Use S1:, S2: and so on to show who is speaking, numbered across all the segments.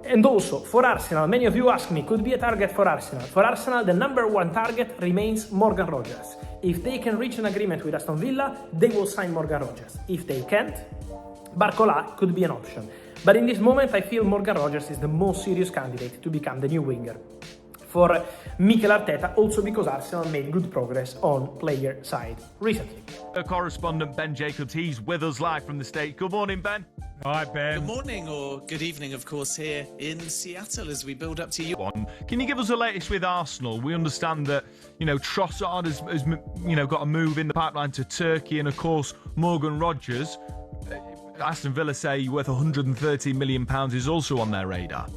S1: And also, for Arsenal, many of you ask me, could be a target for Arsenal. For Arsenal, the number one target remains Morgan Rogers. If they can reach an agreement with Aston Villa, they will sign Morgan Rogers. If they can't, Barcola could be an option. But in this moment, I feel Morgan Rogers is the most serious candidate to become the new winger for Mikel Arteta, also because Arsenal made good progress on player side recently.
S2: Our correspondent Ben Jacobs, he's with us live from the States. Good morning, Ben.
S3: Hi, Ben.
S4: Good morning, or good evening, of course, here in Seattle as we build up to you.
S2: Can you give us the latest with Arsenal? We understand that, Trossard has got a move in the pipeline to Turkey, and of course, Morgan Rogers, Aston Villa say worth £130 million is also on their radar.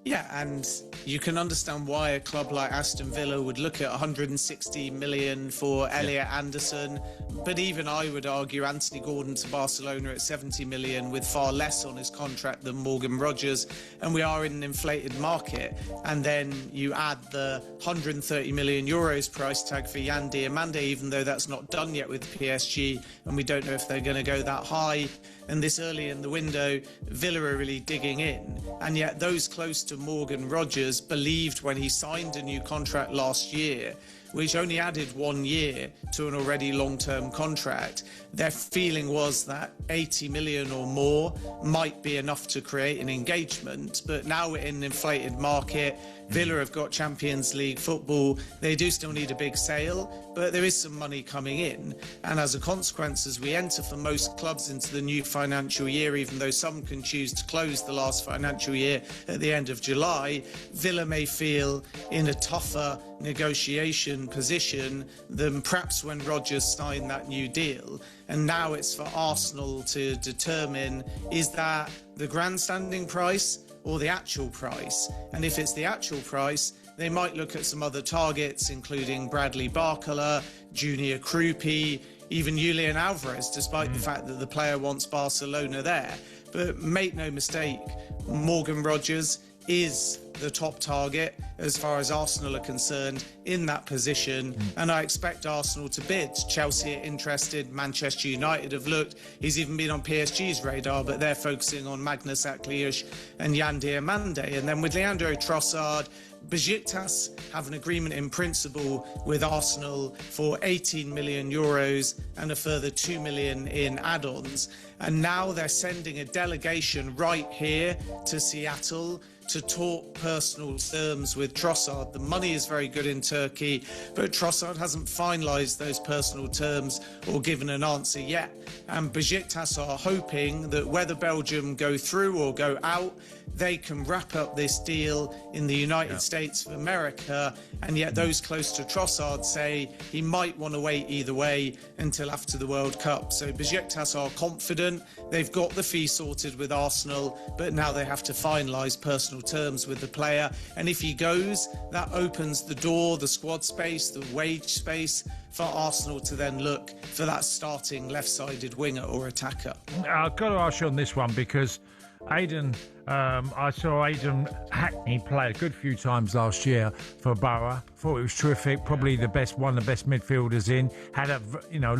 S4: Yeah, and you can understand why a club like Aston Villa would look at 160 million for Elliot Anderson, but even I would argue Anthony Gordon to Barcelona at 70 million with far less on his contract than Morgan Rogers, and we are in an inflated market. And then you add the 130 million euros price tag for Yan Diomande, even though that's not done yet with PSG, and we don't know if they're going to go that high. And this early in the window, Villa are really digging in. And yet those close to Morgan Rogers believed when he signed a new contract last year, which only added 1 year to an already long-term contract, their feeling was that 80 million or more might be enough to create an engagement. But now we're in an inflated market. Villa have got Champions League football. They do still need a big sale, but there is some money coming in. And as a consequence, as we enter for most clubs into the new financial year, even though some can choose to close the last financial year at the end of July, Villa may feel in a tougher negotiation position than perhaps when Rodgers signed that new deal. And now it's for Arsenal to determine, is that the grandstanding price or the actual price? And if it's the actual price, they might look at some other targets, including Bradley Barcola, Junior Krupi, even Julian Alvarez, despite the fact that the player wants Barcelona there. But make no mistake, Morgan Rogers is the top target as far as Arsenal are concerned in that position, and I expect Arsenal to bid. Chelsea are interested, Manchester United have looked, he's even been on PSG's radar, but they're focusing on Magnus Akliush and Yan Diomande. And then with Leandro Trossard, Besiktas have an agreement in principle with Arsenal for 18 million euros and a further 2 million in add-ons. And now they're sending a delegation right here to Seattle to talk personal terms with Trossard. The money is very good in Turkey, but Trossard hasn't finalised those personal terms or given an answer yet. And Besiktas are hoping that whether Belgium go through or go out, they can wrap up this deal in the United States of America. And yet those close to Trossard say he might want to wait either way until after the World Cup. So Besiktas are confident. They've got the fee sorted with Arsenal, but now they have to finalise personal terms with the player. And if he goes, that opens the door, the squad space, the wage space for Arsenal to then look for that starting left-sided winger or attacker.
S3: I've got to ask you on this one because I saw Aidan Hackney play a good few times last year for Borough. Thought it was terrific. Probably one of the best midfielders in. Had a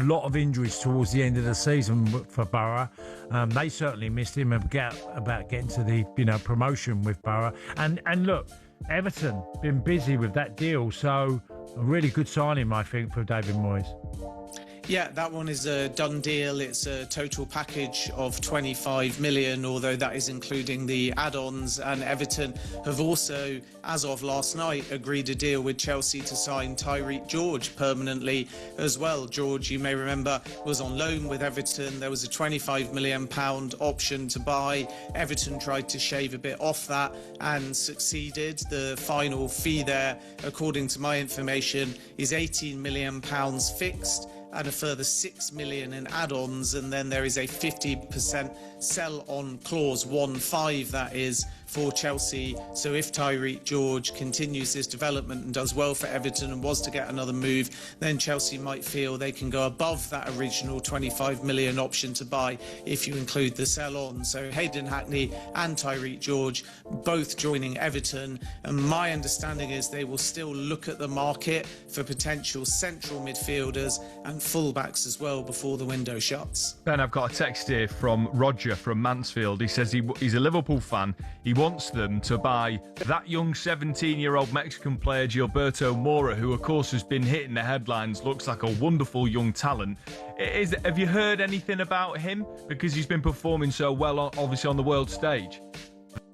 S3: lot of injuries towards the end of the season for Borough. They certainly missed him about getting to the promotion with Borough. And look, Everton been busy with that deal, so a really good signing, I think, for David Moyes.
S4: Yeah, that one is a done deal. It's a total package of 25 million, although that is including the add-ons. And Everton have also, as of last night, agreed a deal with Chelsea to sign Tyreek George permanently as well. George, you may remember, was on loan with Everton. There was a £25 million option to buy. Everton tried to shave a bit off that and succeeded. The final fee there, according to my information, is £18 million fixed, and a further 6 million in add-ons, and then there is a 50% sell-on clause, 1.5 that is, for Chelsea. So if Tyreek George continues his development and does well for Everton and was to get another move, then Chelsea might feel they can go above that original 25 million option to buy if you include the sell-on. So Hayden Hackney and Tyreek George both joining Everton, and my understanding is they will still look at the market for potential central midfielders and fullbacks as well before the window shuts.
S2: Ben, I've got a text here from Roger from Mansfield. He says he's a Liverpool fan. He wants them to buy that young 17-year-old Mexican player, Gilberto Mora, who, of course, has been hitting the headlines, looks like a wonderful young talent. Have you heard anything about him? Because he's been performing so well, obviously, on the world stage.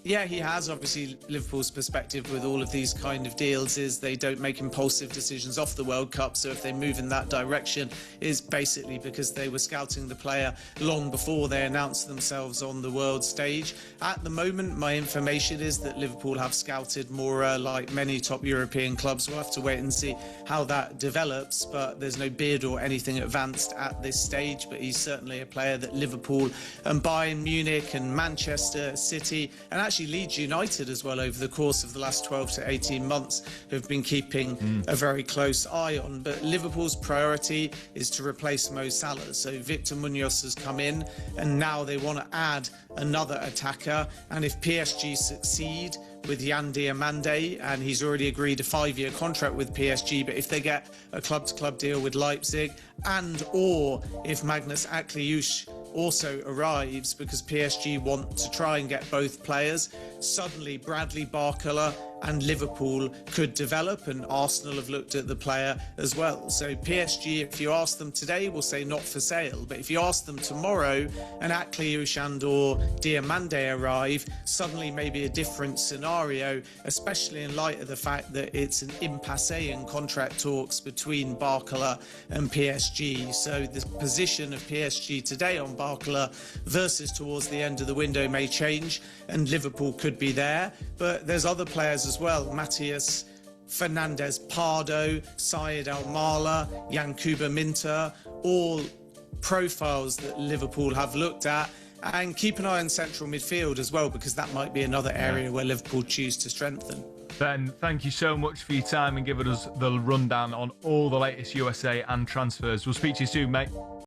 S4: Yeah, he has. Obviously, Liverpool's perspective with all of these kind of deals is they don't make impulsive decisions off the World Cup. So if they move in that direction, is basically because they were scouting the player long before they announced themselves on the world stage. At the moment, my information is that Liverpool have scouted Mora like many top European clubs. We'll have to wait and see how that develops, but there's no bid or anything advanced at this stage. But he's certainly a player that Liverpool and Bayern Munich and Manchester City and actually Leeds United as well over the course of the last 12 to 18 months have been keeping a very close eye on. But Liverpool's priority is to replace Mo Salah. So Victor Munoz has come in and now they want to add another attacker. And if PSG succeed with Yan Diomande, and he's already agreed a 5-year contract with PSG, but if they get a club-to-club deal with Leipzig, and or if Magnus Akliouche also arrives, because PSG want to try and get both players, suddenly Bradley Barcola and Liverpool could develop, and Arsenal have looked at the player as well. So PSG, if you ask them today, will say not for sale. But if you ask them tomorrow and Akliouche and or Diomande arrive, suddenly maybe a different scenario, especially in light of the fact that it's an impasse in contract talks between Barcola and PSG. So the position of PSG today on Barcola versus towards the end of the window may change, and Liverpool could be there. But there's other players as well, Matthias Fernandez Pardo, Syed Al-Mala, Yankuba Minter, all profiles that Liverpool have looked at. And keep an eye on central midfield as well, because that might be another area where Liverpool choose to strengthen.
S2: Ben, thank you so much for your time and giving us the rundown on all the latest USA and transfers. We'll speak to you soon, mate.